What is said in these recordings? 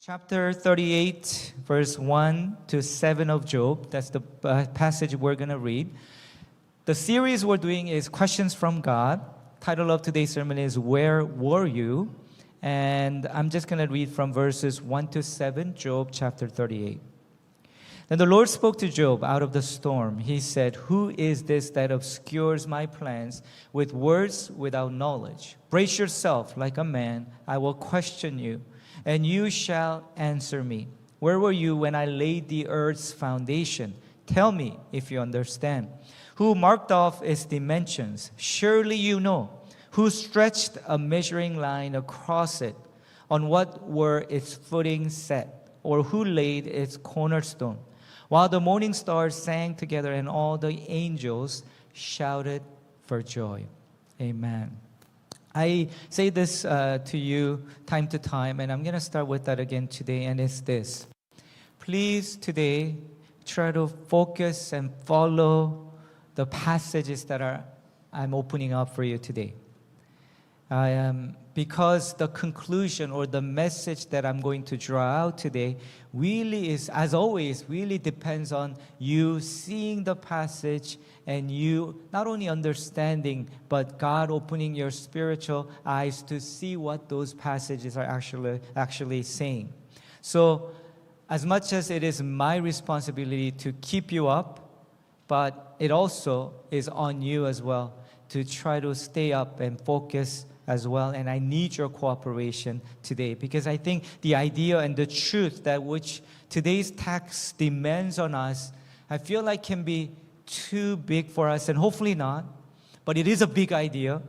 Chapter 38, verse 1 to 7 of Job. That's the passage we're going to read. The series we're doing is Questions from God. Title of today's sermon is Where Were You? And I'm just going to read from verses 1 to 7, Job chapter 38. Then the Lord spoke to Job out of the storm. He said, "Who is this that obscures my plans with words without knowledge? Brace yourself like a man. I will question you, and you shall answer me. Where were you when I laid the earth's foundation? Tell me if you understand. Who marked off its dimensions? Surely you know. Who stretched a measuring line across it? On what were its footings set? Or who laid its cornerstone? While the morning stars sang together and all the angels shouted for joy." Amen. I say this to you time to time, and I'm going to start with that again today, and it's this. Please today try to focus and follow the passages that I'm opening up for you today. Because the conclusion or the message that I'm going to draw out today really is, as always, really depends on you seeing the passage and you not only understanding, but God opening your spiritual eyes to see what those passages are actually saying. So, as much as it is my responsibility to keep you up, but it also is on you as well to try to stay up and focus as well. And I need your cooperation today, because I think the idea and the truth that which today's text demands on us, I feel like can be too big for us, and hopefully not, but it is a big idea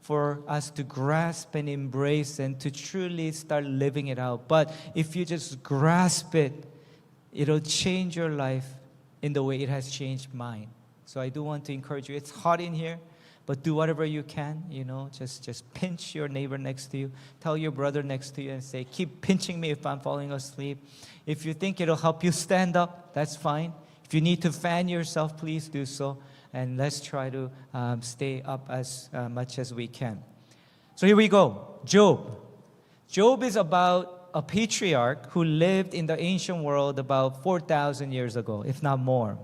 for us to grasp and embrace and to truly start living it out. But if you just grasp it, it'll change your life in the way it has changed mine. So I do want to encourage you. It's hot in here, but do whatever you can, just pinch your neighbor next to you. Tell your brother next to you and say, "Keep pinching me if I'm falling asleep." If you think it'll help you stand up, that's fine. If you need to fan yourself, please do so. And let's try to stay up as much as we can. So here we go. Job. Job is about a patriarch who lived in the ancient world about 4,000 years ago, if not more.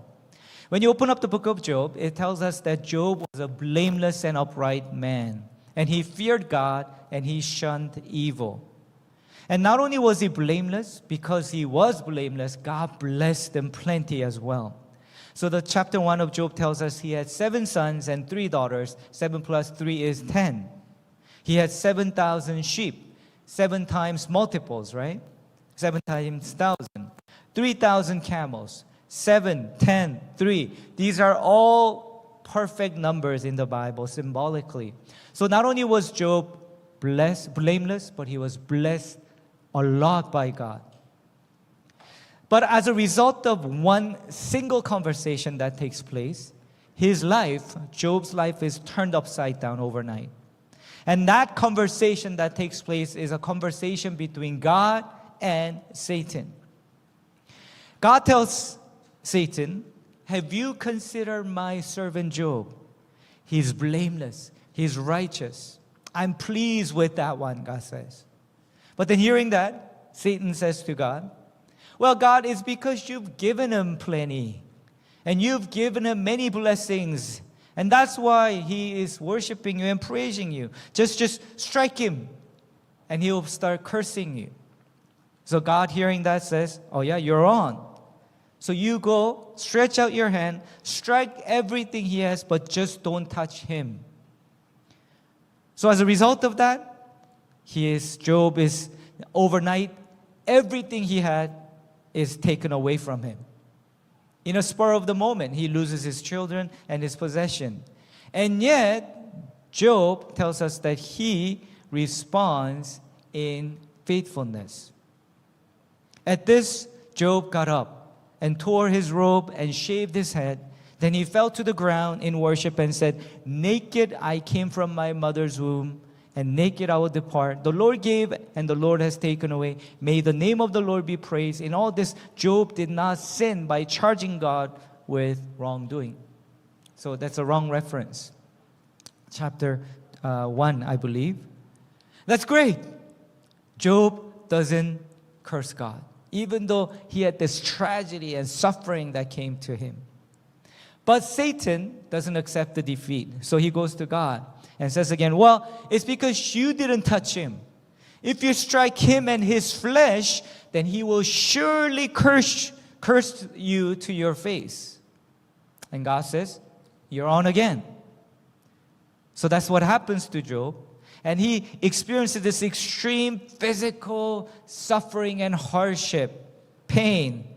When you open up the book of Job, it tells us that Job was a blameless and upright man. And he feared God and he shunned evil. And not only was he blameless, because he was blameless, God blessed him plenty as well. So the chapter 1 of Job tells us he had 7 sons and 3 daughters. 7 plus 3 is 10. He had 7,000 sheep. 7 times multiples, right? 7 times 1,000. 3,000 camels. 7, 10, 3. These are all perfect numbers in the Bible, symbolically. So not only was Job blameless, but he was blessed a lot by God. But as a result of one single conversation that takes place, Job's life is turned upside down overnight. And that conversation that takes place is a conversation between God and Satan. God tells Satan, "Have you considered my servant Job? He's blameless. He's righteous. I'm pleased with that one," God says. But then hearing that, Satan says to God, "Well, God, it's because you've given him plenty. And you've given him many blessings. And that's why he is worshiping you and praising you. Just strike him. And he'll start cursing you." So God, hearing that, says, "Oh yeah, you're on. So you go, stretch out your hand, strike everything he has, but just don't touch him." So as a result of that, Job is overnight, everything he had is taken away from him. In a spur of the moment, he loses his children and his possession. And yet, Job tells us that he responds in faithfulness. At this, Job got up and tore his robe and shaved his head. Then he fell to the ground in worship and said, "Naked I came from my mother's womb, and naked I will depart. The Lord gave, and the Lord has taken away. May the name of the Lord be praised." In all this, Job did not sin by charging God with wrongdoing. So that's a wrong reference. Chapter 1, I believe. That's great. Job doesn't curse God, even though he had this tragedy and suffering that came to him. But Satan doesn't accept the defeat. So he goes to God and says again, well, it's because you didn't touch him. If you strike him and his flesh, then he will surely curse you to your face. And God says, you're on again. So that's what happens to Job. And he experiences this extreme physical suffering and hardship, pain.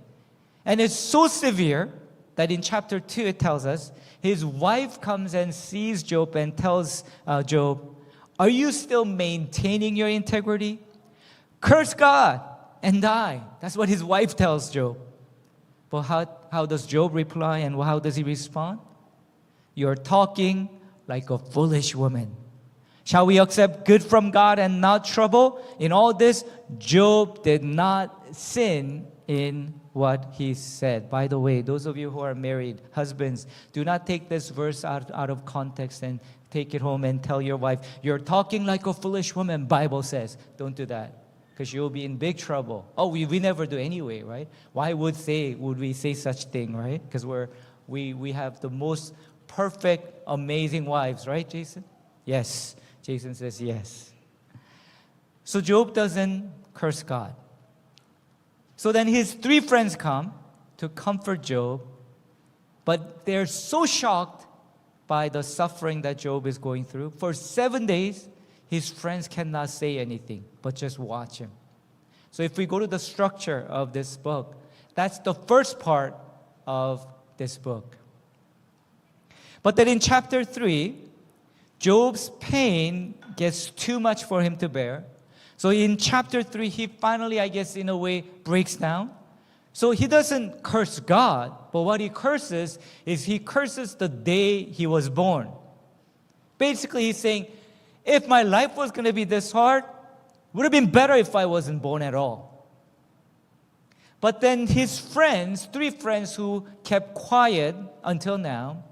And it's so severe that in chapter 2 it tells us, his wife comes and sees Job and tells Job, are you still maintaining your integrity? Curse God and die. That's what his wife tells Job. But how does Job reply and how does he respond? You're talking like a foolish woman. Shall we accept good from God and not trouble? In all this, Job did not sin in what he said. By the way, those of you who are married, husbands, do not take this verse out of context and take it home and tell your wife, you're talking like a foolish woman, Bible says. Don't do that, because you'll be in big trouble. Oh, we never do anyway, right? Why would we say such thing, right? Because we have the most perfect, amazing wives, right, Jason? Yes. Jason says yes. So Job doesn't curse God. So then his 3 friends come to comfort Job, but they're so shocked by the suffering that Job is going through. For 7 days, his friends cannot say anything, but just watch him. So if we go to the structure of this book, that's the first part of this book. But then in chapter 3, Job's pain gets too much for him to bear. So in chapter 3, he finally, I guess, in a way, breaks down. So he doesn't curse God, but what he curses is he curses the day he was born. Basically, he's saying, if my life was going to be this hard, would have been better if I wasn't born at all. But then his friends, 3 friends who kept quiet until now,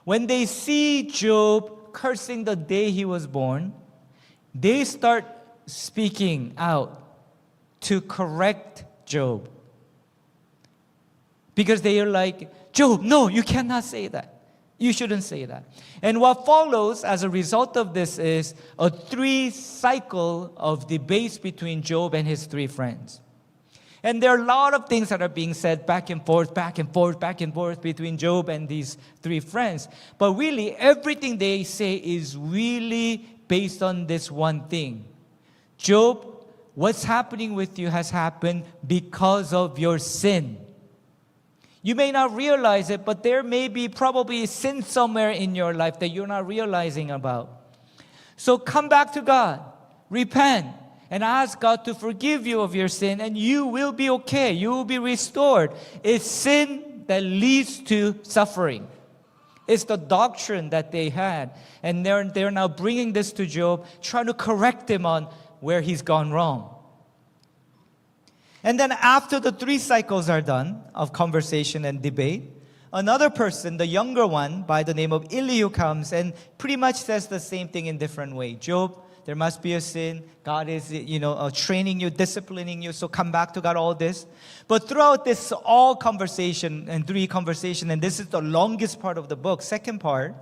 when they see Job cursing the day he was born, they start speaking out to correct Job. Because they are like, Job, no, you cannot say that. You shouldn't say that. And what follows as a result of this is a 3 cycle of debates between Job and his 3 friends. And there are a lot of things that are being said back and forth, back and forth, back and forth between Job and these 3 friends. But really, everything they say is really based on this one thing. Job, what's happening with you has happened because of your sin. You may not realize it, but there may be probably sin somewhere in your life that you're not realizing about. So come back to God, repent, and ask God to forgive you of your sin, and you will be okay. You will be restored. It's sin that leads to suffering. It's the doctrine that they had. And they're now bringing this to Job, trying to correct him on where he's gone wrong. And then after the 3 cycles are done of conversation and debate, another person, the younger one, by the name of Elihu, comes and pretty much says the same thing in different way. Job, there must be a sin. God is, training you, disciplining you, so come back to God, all this. But throughout this all conversation and 3 conversation, and this is the longest part of the book, second part,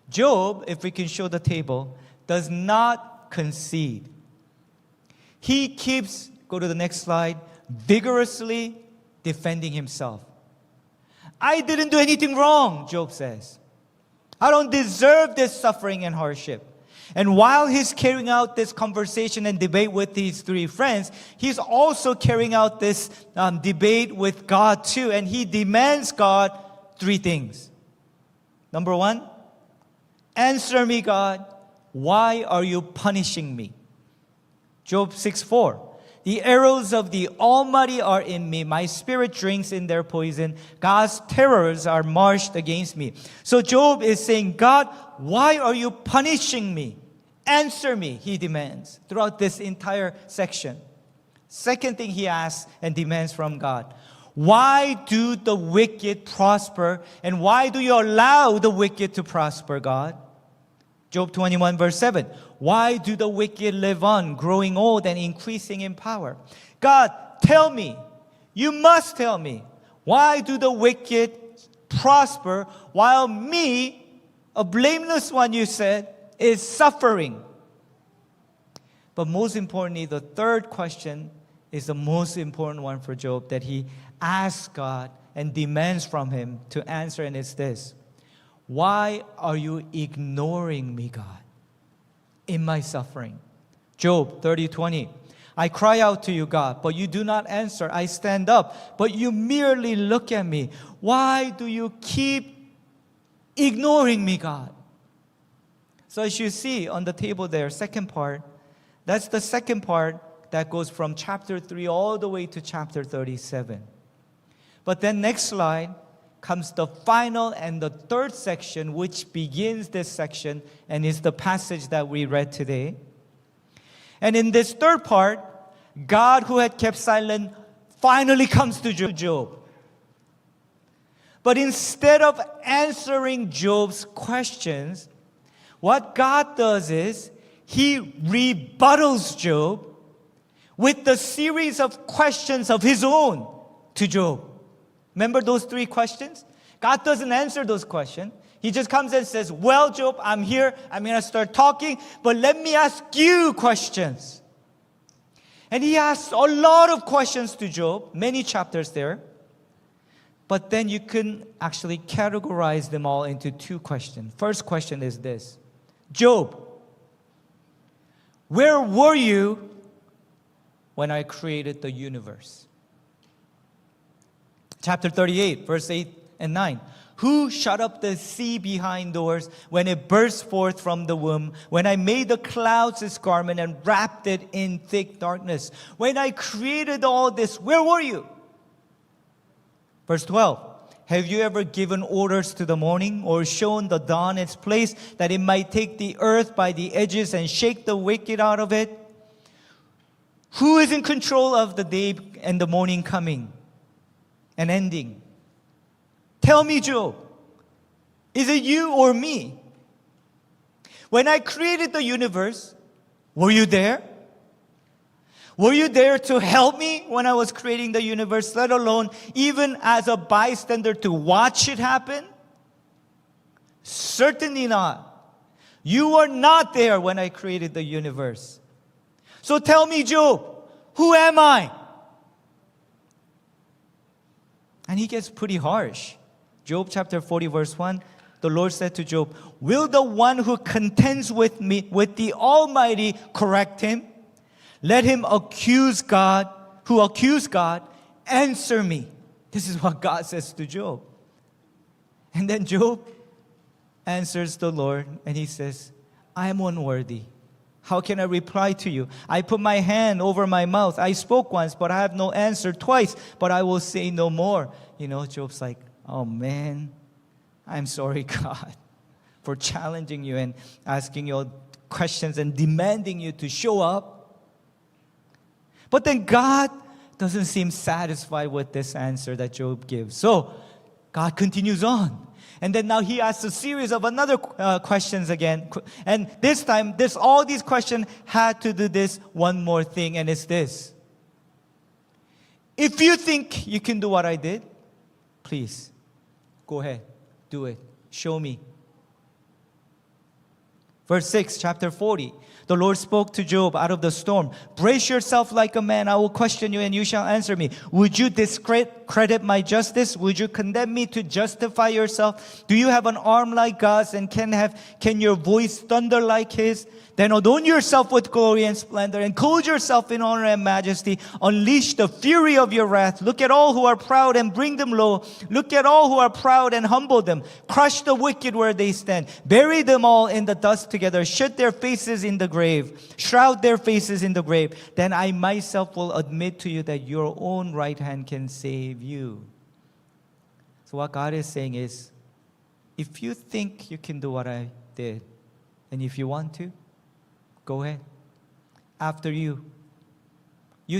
Job, if we can show the table, does not concede. He keeps, go to the next slide, vigorously defending himself. I didn't do anything wrong, Job says. I don't deserve this suffering and hardship. And while he's carrying out this conversation and debate with these 3 friends, he's also carrying out this debate with God too. And he demands God 3 things. Number 1, answer me, God. Why are you punishing me? Job 6:4. The arrows of the Almighty are in me. My spirit drinks in their poison. God's terrors are marched against me. So Job is saying, God, why are you punishing me? Answer me, he demands throughout this entire section. Second thing he asks and demands from God. Why do the wicked prosper? And why do you allow the wicked to prosper, God? Job 21 verse 7. Why do the wicked live on, growing old and increasing in power? God, tell me, you must tell me, why do the wicked prosper while me, a blameless one, you said, is suffering? But most importantly, the third question is the most important one for Job that he asks God and demands from him to answer, and it's this: why are you ignoring me, God, in my suffering? Job 30:20. I cry out to you, God, but you do not answer. I stand up, but you merely look at me. Why do you keep ignoring me, God? So as you see on the table there, second part, that's the second part that goes from chapter 3 all the way to chapter 37. But then next slide comes the final and the third section, which begins this section and is the passage that we read today. And in this third part, God, who had kept silent, finally comes to Job. But instead of answering Job's questions, what God does is he rebuttals Job with the series of questions of his own to Job. Remember those 3 questions? God doesn't answer those questions. He just comes and says, well, Job, I'm here. I'm going to start talking, but let me ask you questions. And he asks a lot of questions to Job, many chapters there. But then you can actually categorize them all into 2 questions. First question is this: Job, where were you when I created the universe? Chapter 38, verse 8 and 9. Who shut up the sea behind doors when it burst forth from the womb? When I made the clouds its garment and wrapped it in thick darkness? When I created all this, where were you? Verse 12. Have you ever given orders to the morning or shown the dawn its place, that it might take the earth by the edges and shake the wicked out of it? Who is in control of the day and the morning coming and ending? Tell me, Job, is it you or me? When I created the universe, were you there? Were you there to help me when I was creating the universe, let alone even as a bystander to watch it happen? Certainly not. You were not there when I created the universe. So tell me, Job, who am I? And he gets pretty harsh. Job chapter 40, verse 1, the Lord said to Job, will the one who contends with me, with the Almighty, correct him? Let him accuse God, who accused God, answer me. This is what God says to Job. And then Job answers the Lord and he says, I am unworthy. How can I reply to you? I put my hand over my mouth. I spoke once, but I have no answer. Twice, but I will say no more. Job's like, oh man, I'm sorry, God, for challenging you and asking you questions and demanding you to show up. But then God doesn't seem satisfied with this answer that Job gives. So God continues on. And then now he asks a series of another questions again. And this time, all these questions had to do this one more thing, and it's this. If you think you can do what I did, please, go ahead, do it. Show me. Verse 6, chapter 40. The Lord spoke to Job out of the storm. Brace yourself like a man. I will question you and you shall answer me. Would you discredit my justice? Would you condemn me to justify yourself? Do you have an arm like God's and can your voice thunder like his? Then adorn yourself with glory and splendor and clothe yourself in honor and majesty. Unleash the fury of your wrath. Look at all who are proud and bring them low. Look at all who are proud and humble them. Crush the wicked where they stand. Bury them all in the dust together. Shut their faces in the grave. Shroud their faces in the grave. Then I myself will admit to you that your own right hand can save you. So what God is saying is, if you think you can do what I did, and if you want to, go ahead. After you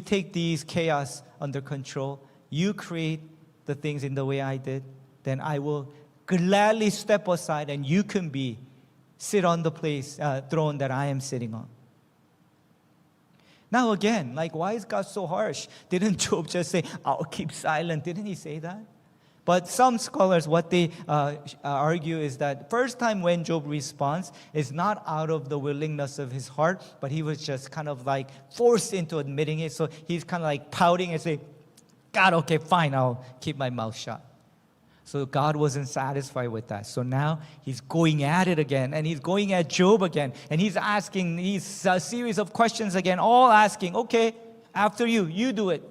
take these chaos under control. You create the things in the way I did. Then I will gladly step aside and you can sit on the throne that I am sitting on. Now again, like, why is God so harsh? Didn't Job just say, I'll keep silent? Didn't he say that? But some scholars, what they argue is that first time when Job responds is not out of the willingness of his heart, but he was just kind of like forced into admitting it. So he's kind of like pouting and saying, God, okay, fine, I'll keep my mouth shut. So God wasn't satisfied with that. So now he's going at it again, and he's going at Job again, and he's asking these a series of questions again, all asking, okay, after you do it.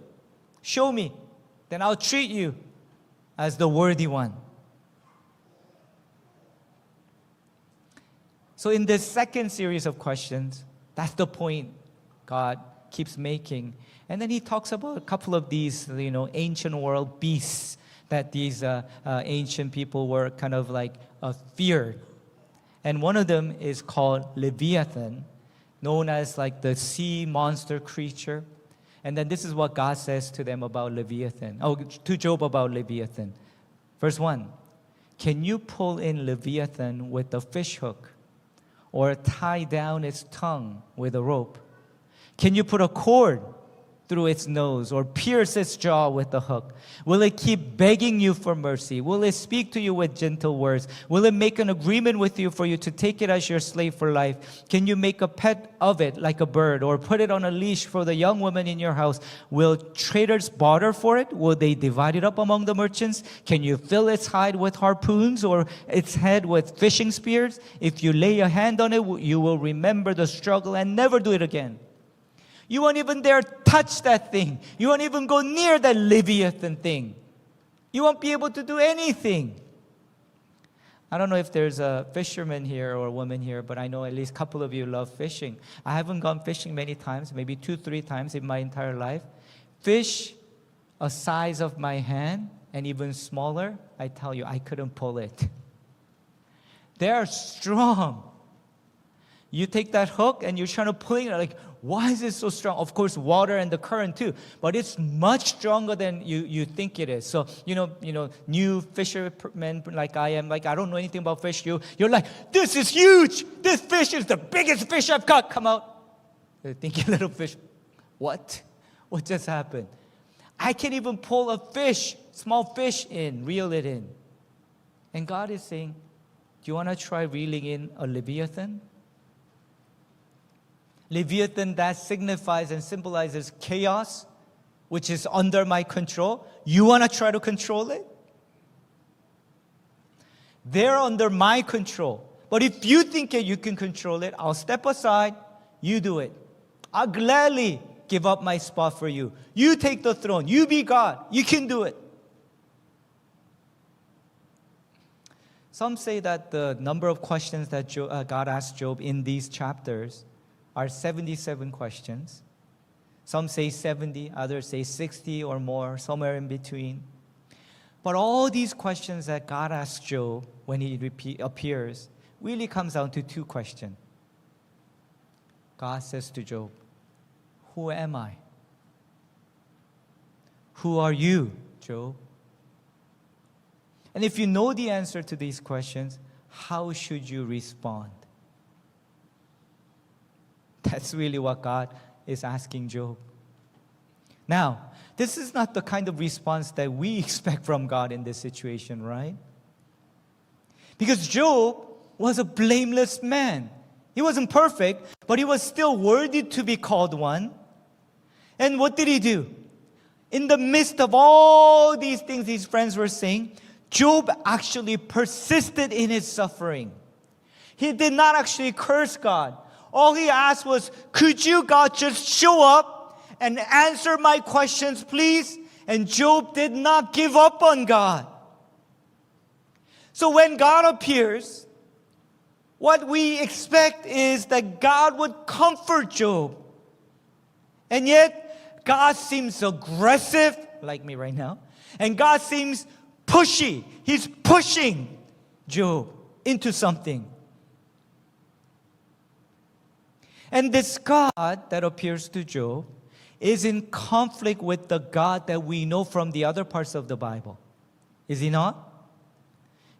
Show me, then I'll treat you as the worthy one. So in this second series of questions, that's the point God keeps making. And then he talks about a couple of these, ancient world beasts that these ancient people were kind of like feared. And one of them is called Leviathan, known as like the sea monster creature. And then this is what God says to them about Leviathan. To Job about Leviathan. Verse 1. Can you pull in Leviathan with a fish hook, or tie down its tongue with a rope? Can you put a cord through its nose, or pierce its jaw with a hook? Will it keep begging you for mercy? Will it speak to you with gentle words? Will it make an agreement with you for you to take it as your slave for life? Can you make a pet of it like a bird, or put it on a leash for the young women in your house? Will traders barter for it? Will they divide it up among the merchants? Can you fill its hide with harpoons, or its head with fishing spears? If you lay a hand on it, you will remember the struggle and never do it again. You won't even dare touch that thing. You won't even go near that Leviathan thing. You won't be able to do anything. I don't know if there's a fisherman here or a woman here, but I know at least a couple of you love fishing. I haven't gone fishing many times, maybe 2-3 times in my entire life. Fish a size of my hand and even smaller, I tell you, I couldn't pull it. They are strong. You take that hook and you're trying to pull it, like, why is it so strong? Of course, water and the current too, but it's much stronger than you think it is. So, new fishermen like I am, like, I don't know anything about fish. You're like, this is huge. This fish is the biggest fish I've got. Come out. You're thinking, little fish, what? What just happened? I can't even pull a fish, small fish in, reel it in. And God is saying, do you want to try reeling in a Leviathan? Leviathan, that signifies and symbolizes chaos, which is under my control. You want to try to control it? They're under my control. But if you think you can control it, I'll step aside. You do it. I'll gladly give up my spot for you. You take the throne. You be God. You can do it. Some say that the number of questions that God asked Job in these chapters are 77 questions. Some say 70, others say 60 or more, somewhere in between. But all these questions that God asks Job when he appears really comes down to 2 questions. God says to Job, who am I? Who are you, Job? And if you know the answer to these questions, how should you respond? That's really what God is asking Job. Now, this is not the kind of response that we expect from God in this situation, right? Because Job was a blameless man. He wasn't perfect, but he was still worthy to be called one. And what did he do? In the midst of all these things his friends were saying, Job actually persisted in his suffering. He did not actually curse God. All he asked was, could you, God, just show up and answer my questions, please? And Job did not give up on God. So when God appears, what we expect is that God would comfort Job. And yet, God seems aggressive, like me right now. And God seems pushy. He's pushing Job into something. And this God that appears to Job is in conflict with the God that we know from the other parts of the Bible. Is he not?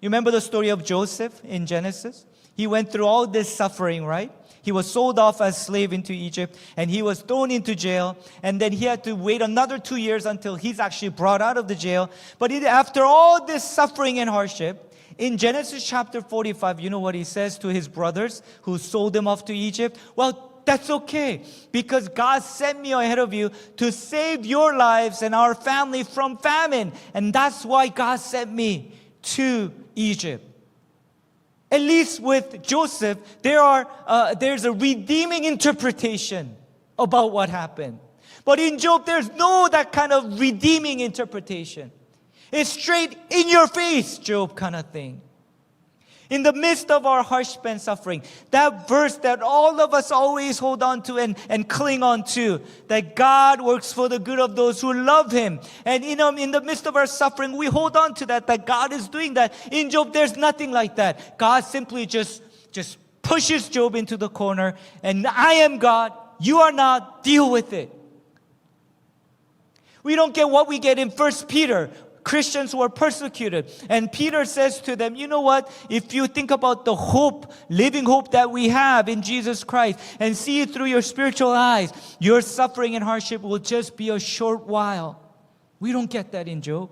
You remember the story of Joseph in Genesis? He went through all this suffering, right? He was sold off as slave into Egypt, and he was thrown into jail, and then he had to wait another 2 years until he's actually brought out of the jail. But after all this suffering and hardship, in Genesis chapter 45, you know what he says to his brothers who sold him off to Egypt? Well, that's okay, because God sent me ahead of you to save your lives and our family from famine. And that's why God sent me to Egypt. At least with Joseph, there's a redeeming interpretation about what happened. But in Job, there's no that kind of redeeming interpretation. It's straight in your face, Job kind of thing. In the midst of our hardship and suffering, that verse that all of us always hold on to and cling on to, that God works for the good of those who love Him. And in the midst of our suffering, we hold on to that God is doing that. In Job, there's nothing like that. God simply just pushes Job into the corner, and I am God, you are not, deal with it. We don't get what we get in 1 Peter. Christians who are persecuted. And Peter says to them, you know what? If you think about the hope, living hope that we have in Jesus Christ and see it through your spiritual eyes, your suffering and hardship will just be a short while. We don't get that in Job.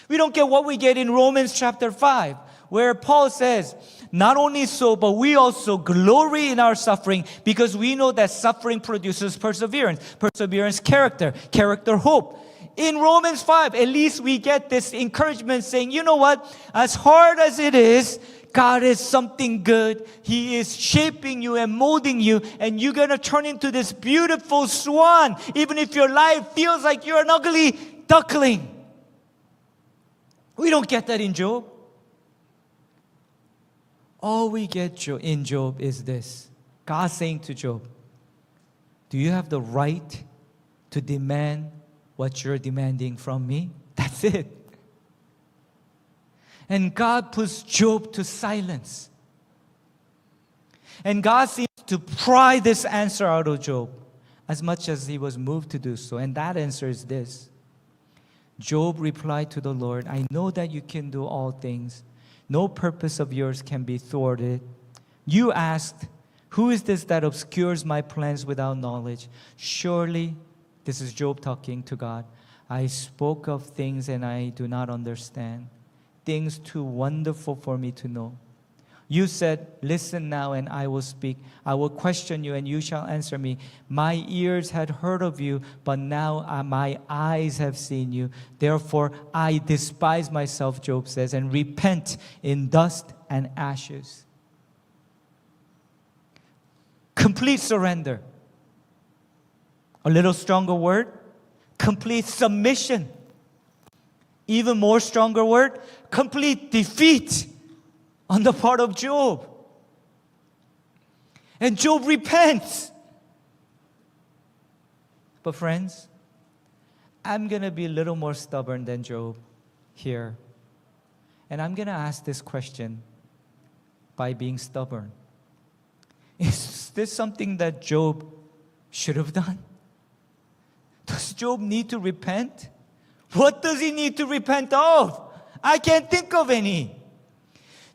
We don't get what we get in Romans chapter 5, where Paul says, not only so, but we also glory in our suffering because we know that suffering produces perseverance. Perseverance, character. Character, hope. In Romans 5, at least we get this encouragement saying, you know what? As hard as it is, God is something good. He is shaping you and molding you, and you're going to turn into this beautiful swan, even if your life feels like you're an ugly duckling. We don't get that in Job. All we get in Job is this. God saying to Job, do you have the right to demand what you're demanding from me? That's it. And God puts Job to silence. And God seems to pry this answer out of Job as much as he was moved to do so. And that answer is this. Job replied to the Lord, I know that you can do all things. No purpose of yours can be thwarted. You asked, who is this that obscures my plans without knowledge? Surely, this is Job talking to God. I spoke of things and I do not understand. Things too wonderful for me to know. You said, listen now and I will speak. I will question you and you shall answer me. My ears had heard of you, but now my eyes have seen you. Therefore, I despise myself, Job says, and repent in dust and ashes. Complete surrender. A little stronger word, complete submission. Even more stronger word, complete defeat on the part of Job. And Job repents. But friends, I'm going to be a little more stubborn than Job here. And I'm going to ask this question by being stubborn. Is this something that Job should have done? Does Job need to repent? What does he need to repent of? I can't think of any.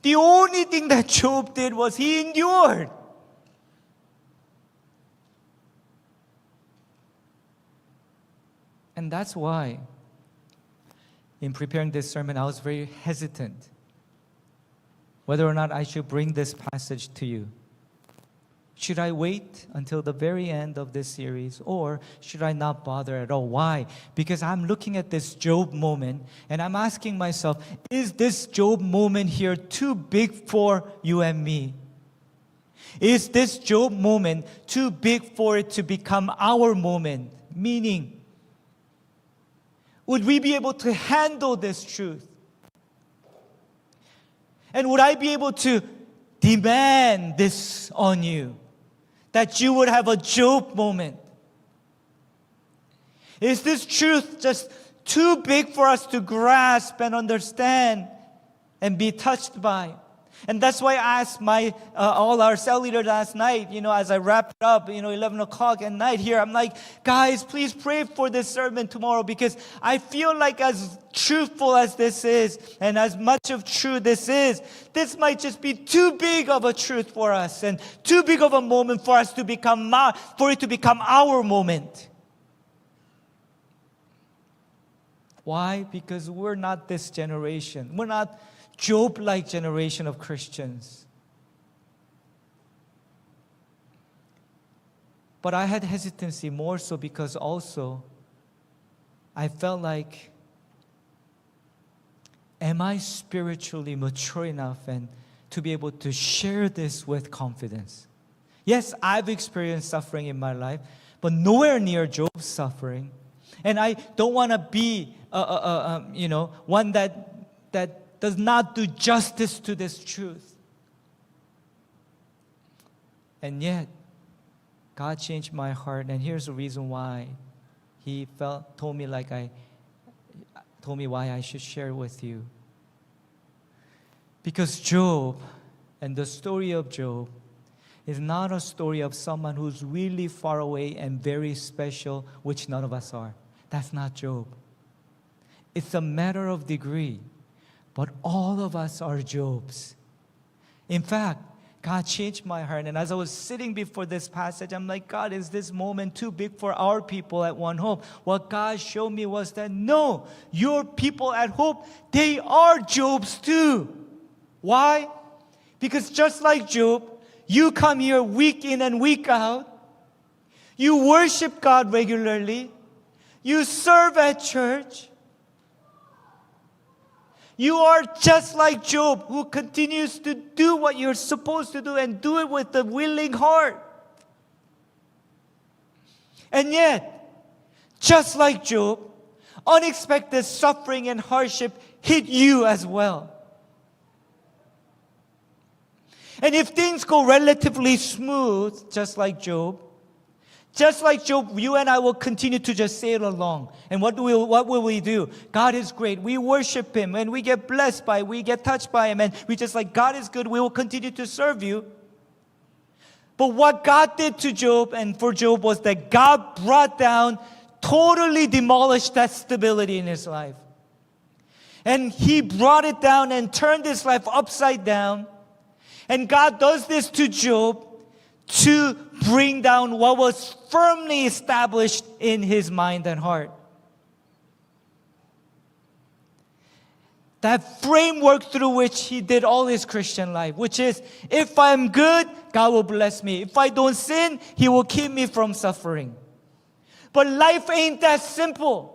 The only thing that Job did was he endured. And that's why, in preparing this sermon, I was very hesitant whether or not I should bring this passage to you. Should I wait until the very end of this series, or should I not bother at all? Why? Because I'm looking at this Job moment and I'm asking myself, is this Job moment here too big for you and me? Is this Job moment too big for it to become our moment? Meaning, would we be able to handle this truth? And would I be able to demand this on you? That you would have a Job moment. Is this truth just too big for us to grasp and understand and be touched by? And that's why I asked all our cell leaders last night, as I wrapped up, 11 o'clock at night here, I'm like, guys, please pray for this sermon tomorrow, because I feel like as truthful as this is, and as much of truth this is, this might just be too big of a truth for us, and too big of a moment for us to become, for it to become our moment. Why? Because we're not this generation. We're not Job-like generation of Christians. But I had hesitancy more so because also I felt like, am I spiritually mature enough and to be able to share this with confidence? Yes, I've experienced suffering in my life, but nowhere near Job's suffering. And I don't want to be, one that does not do justice to this truth. And yet, God changed my heart, and here's the reason why. He told me why I should share with you. Because Job, and the story of Job, is not a story of someone who's really far away and very special, which none of us are. That's not Job. It's a matter of degree. But all of us are Jobs. In fact, God changed my heart. And as I was sitting before this passage, I'm like, God, is this moment too big for our people at One Hope? What God showed me was that, no, your people at Hope, they are Jobs too. Why? Because just like Job, you come here week in and week out. You worship God regularly. You serve at church. You are just like Job, who continues to do what you're supposed to do and do it with a willing heart. And yet, just like Job, unexpected suffering and hardship hit you as well. And if things go relatively smooth, just like Job, you and I will continue to just sail along. And what will we do? God is great. We worship Him and we get blessed by it. We get touched by Him. And we just like, God is good. We will continue to serve you. But what God did to Job and for Job was that God brought down, totally demolished that stability in his life. And He brought it down and turned his life upside down. And God does this to Job to bring down what was firmly established in his mind and heart. That framework through which he did all his Christian life, which is, if I'm good, God will bless me. If I don't sin, He will keep me from suffering. But life ain't that simple.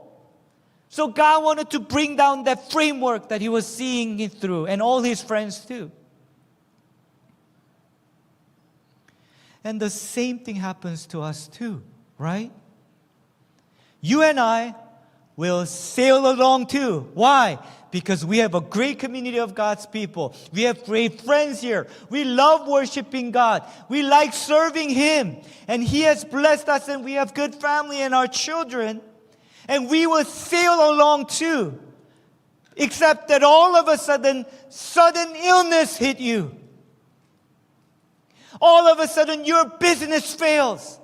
So God wanted to bring down that framework that he was seeing it through, and all his friends too. And the same thing happens to us too, right? You and I will sail along too. Why? Because we have a great community of God's people. We have great friends here. We love worshiping God. We like serving Him. And He has blessed us, and we have good family and our children. And we will sail along too. Except that all of a sudden illness hit you. All of a sudden, your business fails.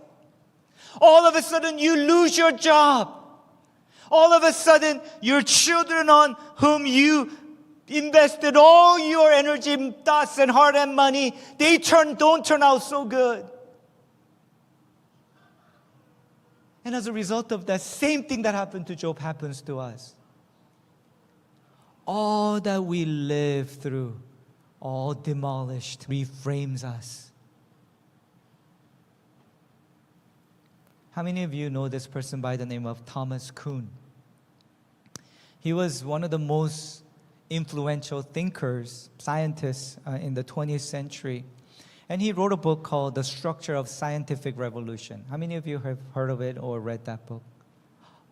All of a sudden, you lose your job. All of a sudden, your children on whom you invested all your energy, thoughts, and heart and money, they don't turn out so good. And as a result of that, same thing that happened to Job happens to us. All that we live through, all demolished, reframes us. How many of you know this person by the name of Thomas Kuhn? He was one of the most influential thinkers, scientists in the 20th century. And he wrote a book called The Structure of Scientific Revolution. How many of you have heard of it or read that book?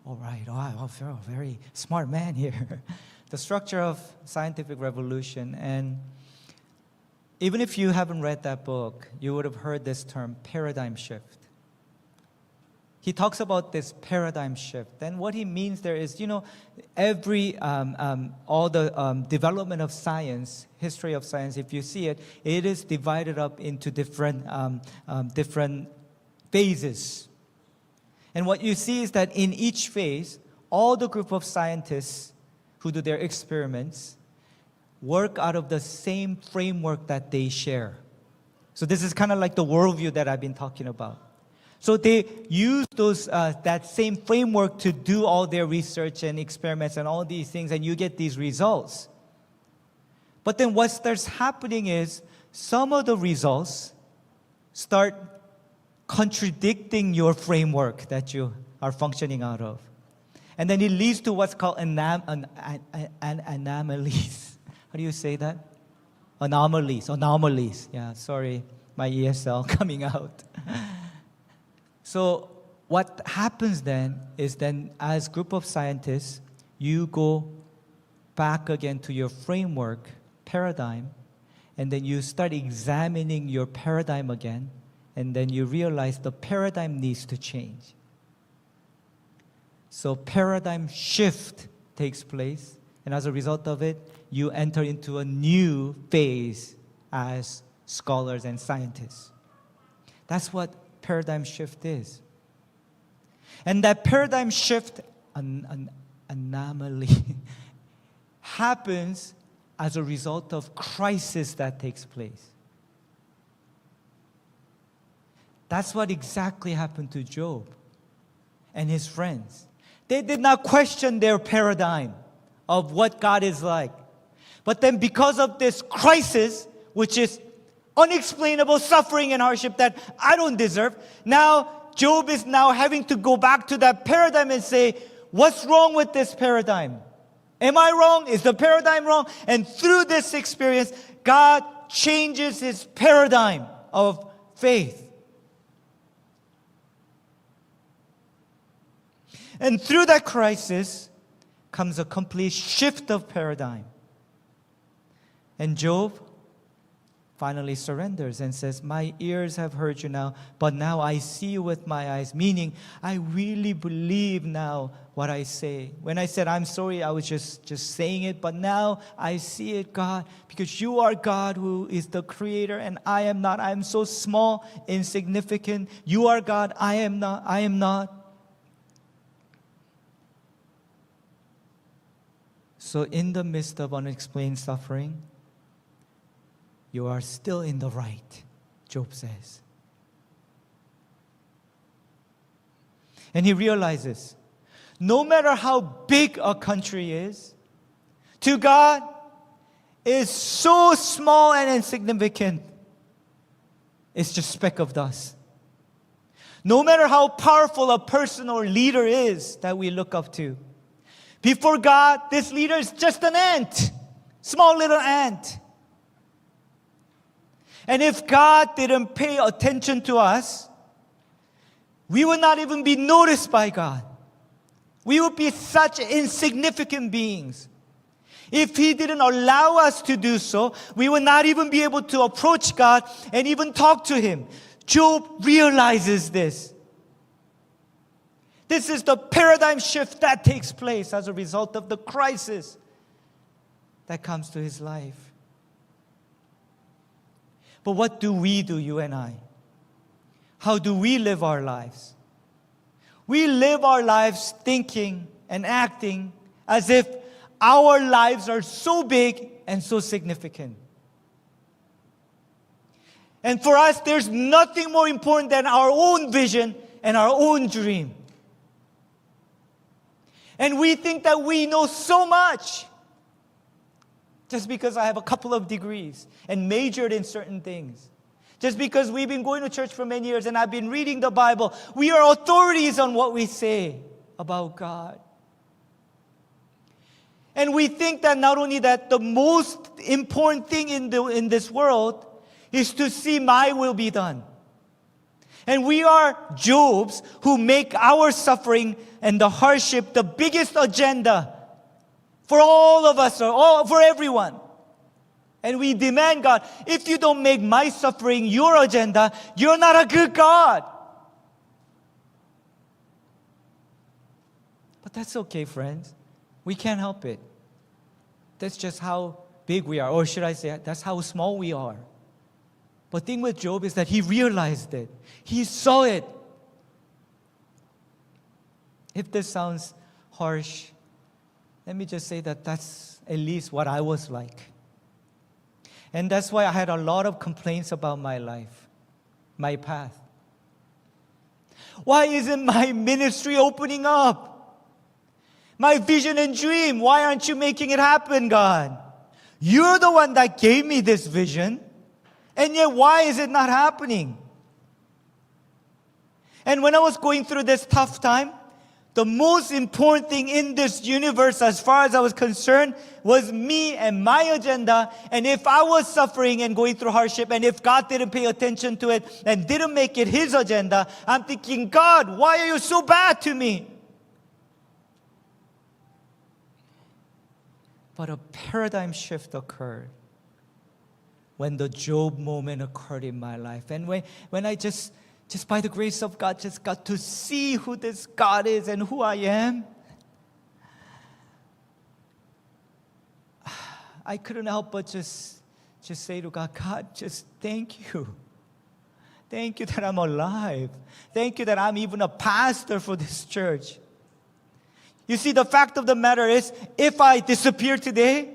All right, wow, very smart man here. The Structure of Scientific Revolution. And even if you haven't read that book, you would have heard this term, paradigm shift. he talks about this paradigm shift. And what he means there is, every, all the development of science, history of science, if you see it, it is divided up into different phases. And what you see is that in each phase, all the group of scientists who do their experiments work out of the same framework that they share. So this is kind of like the worldview that I've been talking about. So they use that same framework to do all their research and experiments and all these things, and you get these results. But then what starts happening is some of the results start contradicting your framework that you are functioning out of. And then it leads to what's called anomalies. How do you say that? Anomalies. Yeah, sorry, my ESL coming out. So what happens then is as group of scientists, you go back again to your framework, paradigm, and then you start examining your paradigm again, and then you realize the paradigm needs to change. So paradigm shift takes place, and as a result of it, you enter into a new phase as scholars and scientists. That's what paradigm shift is. And that paradigm shift anomaly happens as a result of crisis that takes place. That's what exactly happened to Job and his friends. They did not question their paradigm of what God is like. But then because of this crisis, which is unexplainable suffering and hardship that I don't deserve, now Job is now having to go back to that paradigm and say, what's wrong with this paradigm? Am I wrong? Is the paradigm wrong? And through this experience, God changes his paradigm of faith. And through that crisis comes a complete shift of paradigm. And Job finally surrenders and says, my ears have heard you now, but now I see you with my eyes. Meaning, I really believe now what I say. When I said, I'm sorry, I was just saying it, but now I see it, God, because you are God who is the creator, and I am not. I am so small, insignificant. You are God, I am not. I am not. So in the midst of unexplained suffering, you are still in the right, Job says. And he realizes, no matter how big a country is, to God is so small and insignificant. It's just a speck of dust. No matter how powerful a person or leader is that we look up to, before God, this leader is just an ant, small little ant. And if God didn't pay attention to us, we would not even be noticed by God. We would be such insignificant beings. If He didn't allow us to do so, we would not even be able to approach God and even talk to Him. Job realizes this. This is the paradigm shift that takes place as a result of the crisis that comes to his life. But what do we do, you and I? How do we live our lives? We live our lives thinking and acting as if our lives are so big and so significant. And for us, there's nothing more important than our own vision and our own dream. And we think that we know so much just because I have a couple of degrees and majored in certain things. Just because we've been going to church for many years and I've been reading the Bible, we are authorities on what we say about God. And we think that not only that the most important thing in this world is to see my will be done. And we are Jobs who make our suffering and the hardship the biggest agenda for all of us, or for everyone. And we demand, God, if you don't make my suffering your agenda, you're not a good God. that's okay, friends. We can't help it. That's just how big we are. Or should I say, that's how small we are. But the thing with Job is that he realized it. He saw it. If this sounds harsh, let me just say that that's at least what I was like. And that's why I had a lot of complaints about my life, my path. Why isn't my ministry opening up? My vision and dream, why aren't you making it happen, God? You're the one that gave me this vision, and yet why is it not happening? And when I was going through this tough time, the most important thing in this universe, as far as I was concerned, was me and my agenda. And if I was suffering and going through hardship, and if God didn't pay attention to it and didn't make it His agenda, I'm thinking, God, why are you so bad to me? But a paradigm shift occurred when the Job moment occurred in my life. And when I just by the grace of God, just got to see who this God is and who I am, I couldn't help but just say to God, God, just thank you. Thank you that I'm alive. Thank you that I'm even a pastor for this church. You see, the fact of the matter is, if I disappear today,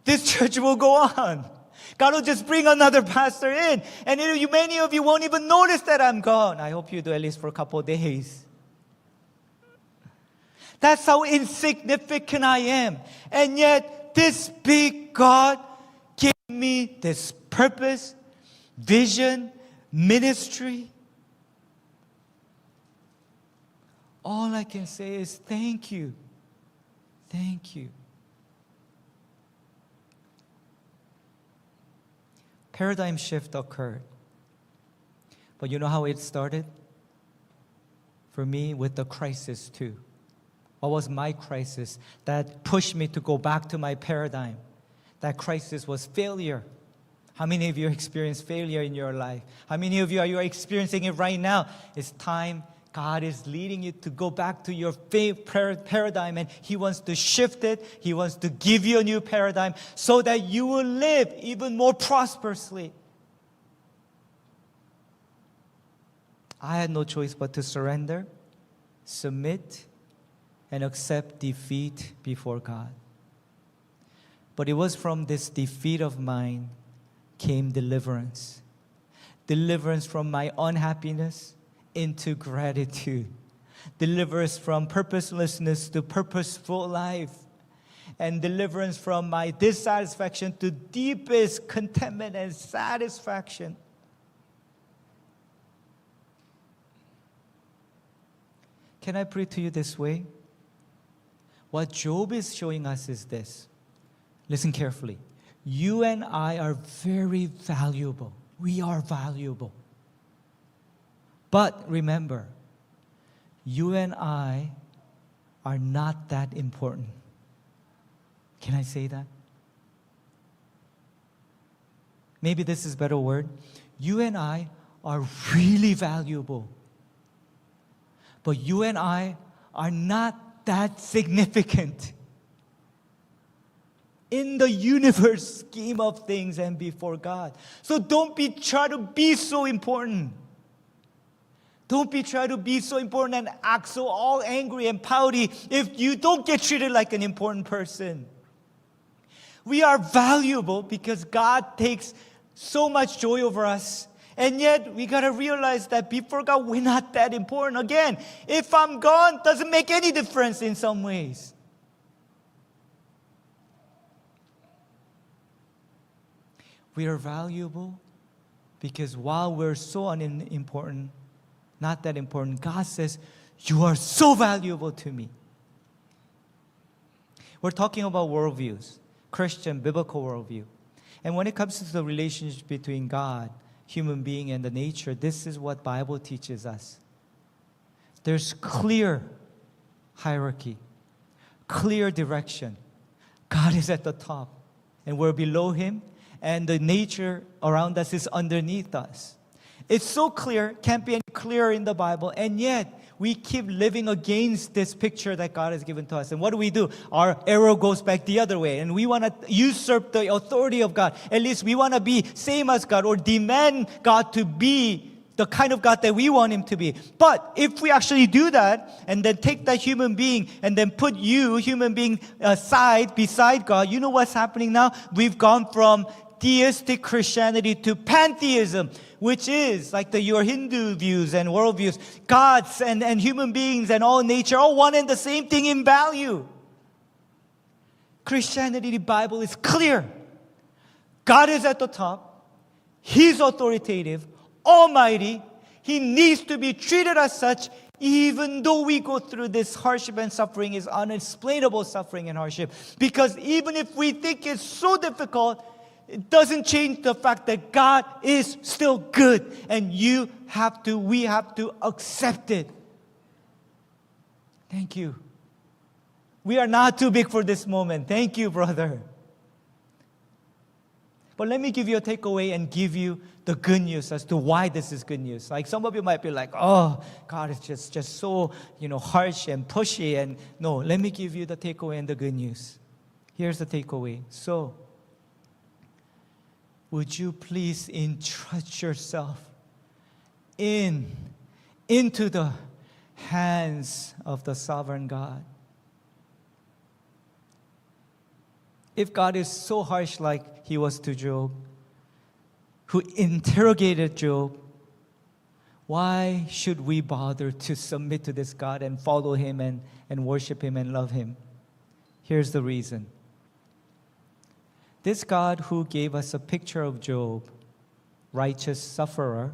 this church will go on. God will just bring another pastor in. And many of you won't even notice that I'm gone. I hope you do, at least for a couple of days. That's how insignificant I am. And yet, this big God gave me this purpose, vision, ministry. All I can say is thank you. Thank you. Paradigm shift occurred. But you know how it started? For me, with the crisis too. What was my crisis that pushed me to go back to my paradigm? That crisis was failure. How many of you experienced failure in your life? How many of you are experiencing it right now? It's time. God is leading you to go back to your paradigm, and He wants to shift it. He wants to give you a new paradigm so that you will live even more prosperously. I had no choice but to surrender, submit, and accept defeat before God. But it was from this defeat of mine came deliverance. Deliverance from my unhappiness into gratitude. Deliverance from purposelessness to purposeful life. And deliverance from my dissatisfaction to deepest contentment and satisfaction. Can I pray to you this way? What Job is showing us is this. Listen carefully. You and I are very valuable. We are valuable. But remember, you and I are not that important. Can I say that? Maybe this is a better word. You and I are really valuable. But you and I are not that significant in the universe scheme of things and before God. So don't try to be so important. Don't try to be so important and act so all angry and pouty if you don't get treated like an important person. We are valuable because God takes so much joy over us. And yet, we got to realize that before God, we're not that important. Again, if I'm gone, doesn't make any difference in some ways. We are valuable because while we're so unimportant, not that important, God says, you are so valuable to me. We're talking about worldviews, Christian, biblical worldview. And when it comes to the relationship between God, human being, and the nature, this is what Bible teaches us. There's clear hierarchy, clear direction. God is at the top, and we're below Him, and the nature around us is underneath us. It's so clear, can't be any clearer in the Bible, and yet we keep living against this picture that God has given to us. And what do? Our arrow goes back the other way. And we want to usurp the authority of God. At least we want to be same as God or demand God to be the kind of God that we want Him to be. But if we actually do that and then take that human being and then put you, human being, beside God, you know what's happening now? We've gone from theistic Christianity to pantheism, which is like your Hindu views and worldviews. Gods and human beings and all nature, all one and the same thing in value. Christianity, the Bible is clear. God is at the top. He's authoritative, almighty. He needs to be treated as such, even though we go through this hardship and suffering, is unexplainable suffering and hardship. Because even if we think it's so difficult, it doesn't change the fact that God is still good, and we have to accept it. Thank you. We are not too big for this moment. Thank you, brother. But let me give you a takeaway and give you the good news as to why this is good news. Like some of you might be like, oh, God is just so, harsh and pushy. And no, let me give you the takeaway and the good news. Here's the takeaway. So, would you please entrust yourself into the hands of the sovereign God? If God is so harsh like He was to Job, who interrogated Job, why should we bother to submit to this God and follow Him and worship Him and love Him? Here's the reason. This God who gave us a picture of Job, righteous sufferer,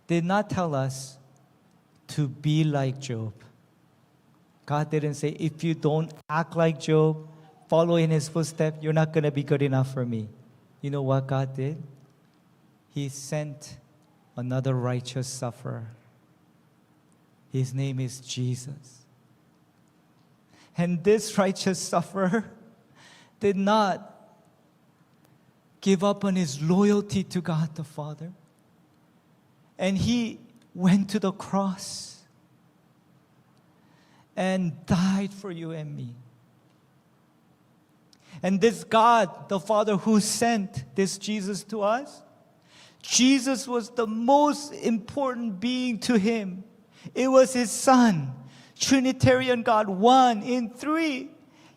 did not tell us to be like Job. God didn't say, if you don't act like Job, follow in his footsteps, you're not going to be good enough for me. You know what God did? He sent another righteous sufferer. His name is Jesus. And this righteous sufferer did not give up on his loyalty to God the Father. And he went to the cross and died for you and me. And this God, the Father who sent this Jesus to us, Jesus was the most important being to Him. It was His Son, Trinitarian God, one in three.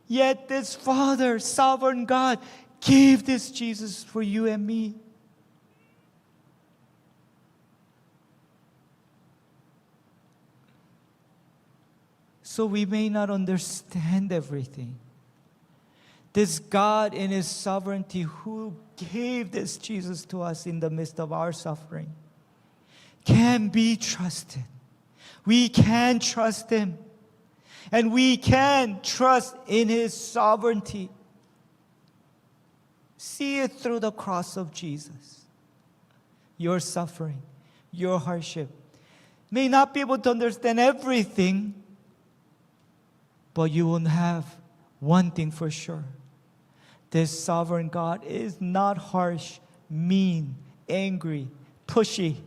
Yet this Father, sovereign God, gave this Jesus for you and me. So we may not understand everything. This God in His sovereignty who gave this Jesus to us in the midst of our suffering can be trusted. We can trust Him. And we can trust in His sovereignty. See it through the cross of Jesus. Your suffering, your hardship. May not be able to understand everything, but you will have one thing for sure. This sovereign God is not harsh, mean, angry, pushy.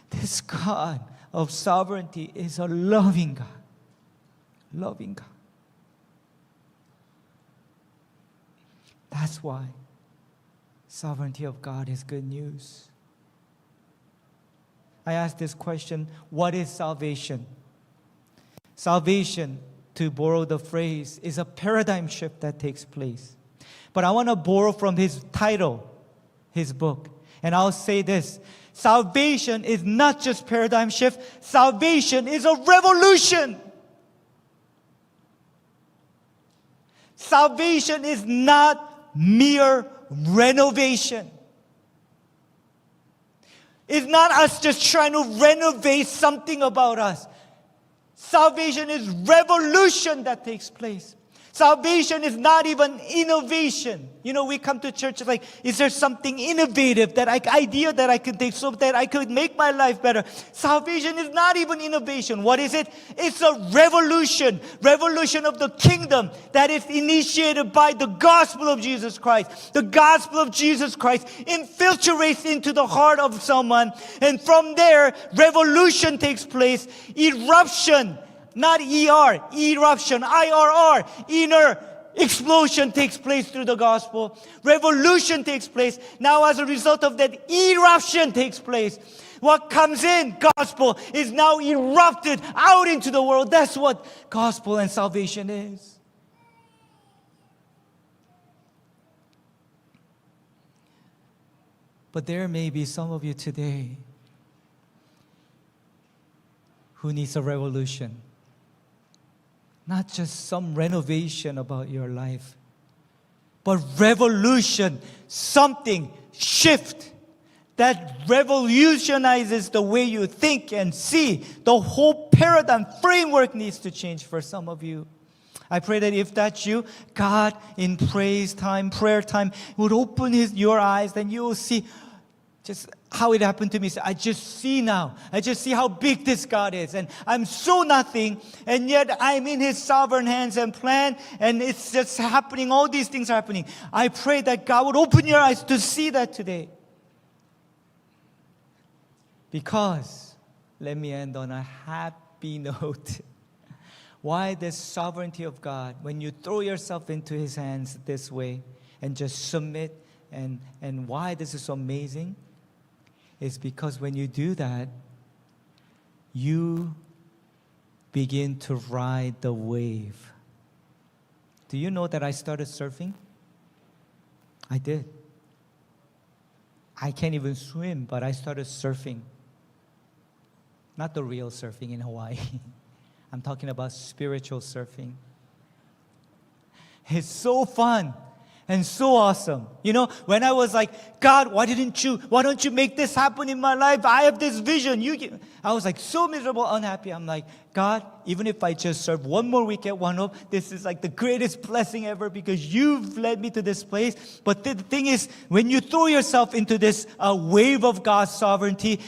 This God of sovereignty is a loving God. Loving God. That's why sovereignty of God is good news. I asked this question, what is salvation? Salvation, to borrow the phrase, is a paradigm shift that takes place. But I want to borrow from his title, his book. And I'll say this. Salvation is not just paradigm shift. Salvation is a revolution. Salvation is not mere renovation. It's not us just trying to renovate something about us. Salvation is revolution that takes place. Salvation is not even innovation. You know, we come to church like, is there something innovative, idea that I could take so that I could make my life better? Salvation is not even innovation. What is it? It's a revolution of the kingdom that is initiated by the gospel of Jesus Christ. The gospel of Jesus Christ infiltrates into the heart of someone, and from there, revolution takes place, eruption. Not ER, eruption, IRR, inner explosion takes place through the gospel. Revolution takes place. Now as a result of that, eruption takes place. What comes in, gospel, is now erupted out into the world. That's what gospel and salvation is. But there may be some of you today who needs a revolution. Not just some renovation about your life, but revolution, something, shift that revolutionizes the way you think and see. The whole paradigm, framework needs to change for some of you. I pray that if that's you, God in praise time, prayer time, would open your eyes, then you will see just how it happened to me. So I just see now. I just see how big this God is. And I'm so nothing, and yet I'm in His sovereign hands and plan, and it's just happening. All these things are happening. I pray that God would open your eyes to see that today. Because, let me end on a happy note. Why this sovereignty of God, when you throw yourself into His hands this way and just submit, and why this is so amazing, is because when you do that, you begin to ride the wave. Do you know that I started surfing? I did. I can't even swim, but I started surfing. Not the real surfing in Hawaii. I'm talking about spiritual surfing. It's so fun and so awesome. You know, when I was like, God, why don't you make this happen in my life? I have this vision. I was like so miserable, unhappy. I'm like, God, even if I just serve one more week at One Hope, this is like the greatest blessing ever because you've led me to this place. But the thing is, when you throw yourself into this wave of God's sovereignty,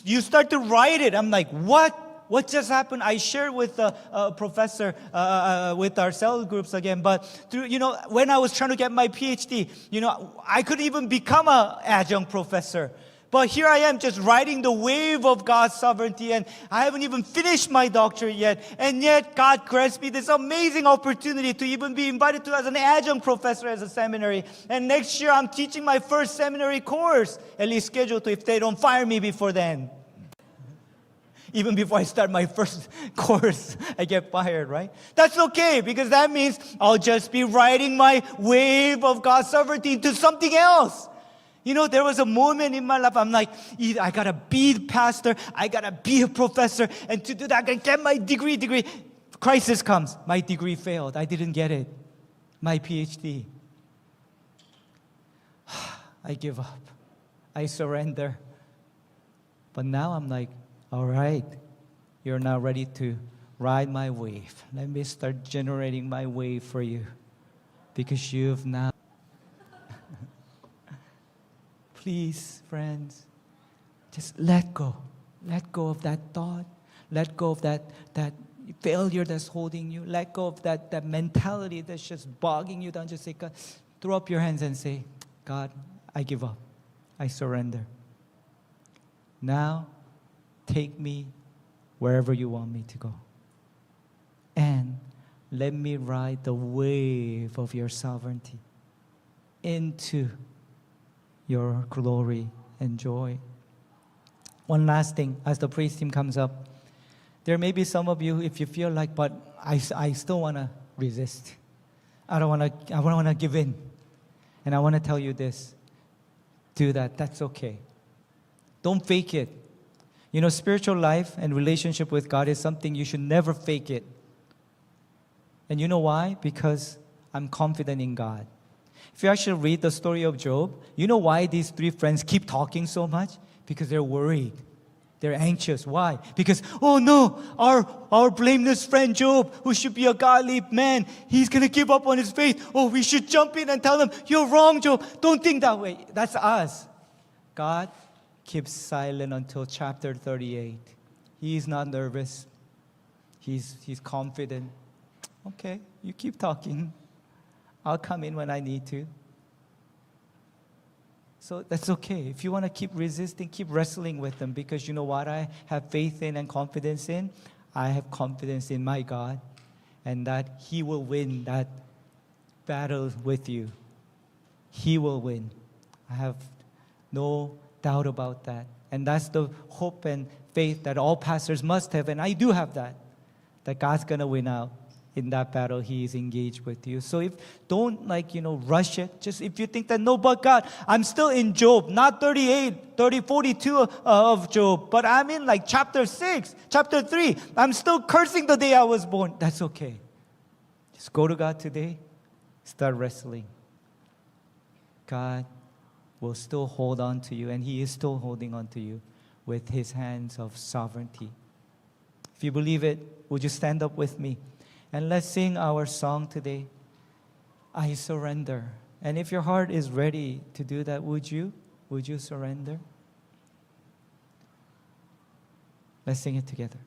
you start to ride it. I'm like, what? What just happened? I shared with a professor, with our cell groups again, but through, when I was trying to get my PhD, I couldn't even become an adjunct professor. But here I am just riding the wave of God's sovereignty, and I haven't even finished my doctorate yet. And yet God grants me this amazing opportunity to even be invited to as an adjunct professor as a seminary. And next year I'm teaching my first seminary course, at least scheduled to, if they don't fire me before then. Even before I start my first course, I get fired, right? That's okay, because that means I'll just be riding my wave of God's sovereignty into something else. There was a moment in my life, I'm like, I gotta be a pastor, I gotta be a professor, and to do that, I gotta get my degree. Crisis comes, my degree failed, I didn't get it, my PhD. I give up, I surrender. But now I'm like, all right, you're now ready to ride my wave. Let me start generating my wave for you, because you've now. Please, friends, just let go. Let go of that thought. Let go of that failure that's holding you. Let go of that mentality that's just bogging you down. Just say, God, throw up your hands and say, God, I give up. I surrender. Now, take me wherever you want me to go. And let me ride the wave of your sovereignty into your glory and joy. One last thing, as the praise team comes up, there may be some of you, if you feel like, but I still want to resist. I don't want to give in. And I want to tell you this. Do that. That's okay. Don't fake it. Spiritual life and relationship with God is something you should never fake it. And you know why? Because I'm confident in God. If you actually read the story of Job, you know why these three friends keep talking so much? Because they're worried. They're anxious. Why? Because, oh no, our blameless friend Job, who should be a godly man, he's going to give up on his faith. Oh, we should jump in and tell him, you're wrong, Job. Don't think that way. That's us. God keeps silent until chapter 38. He's not nervous. He's confident. Okay, you keep talking. I'll come in when I need to. So that's okay. If you want to keep resisting, keep wrestling with them, because you know what I have faith in and confidence in? I have confidence in my God, and that He will win that battle with you. He will win. I have no doubt about that. And that's the hope and faith that all pastors must have, and I do have that God's going to win out in that battle He is engaged with you. So don't rush it. Just if you think that, no, but God, I'm still in Job, not 42 of Job, but I'm in chapter 6, chapter 3. I'm still cursing the day I was born. That's okay. Just go to God today. Start wrestling. God will still hold on to you, and He is still holding on to you with His hands of sovereignty. If you believe it, would you stand up with me? And let's sing our song today, I Surrender. And if your heart is ready to do that, would you surrender? Let's sing it together.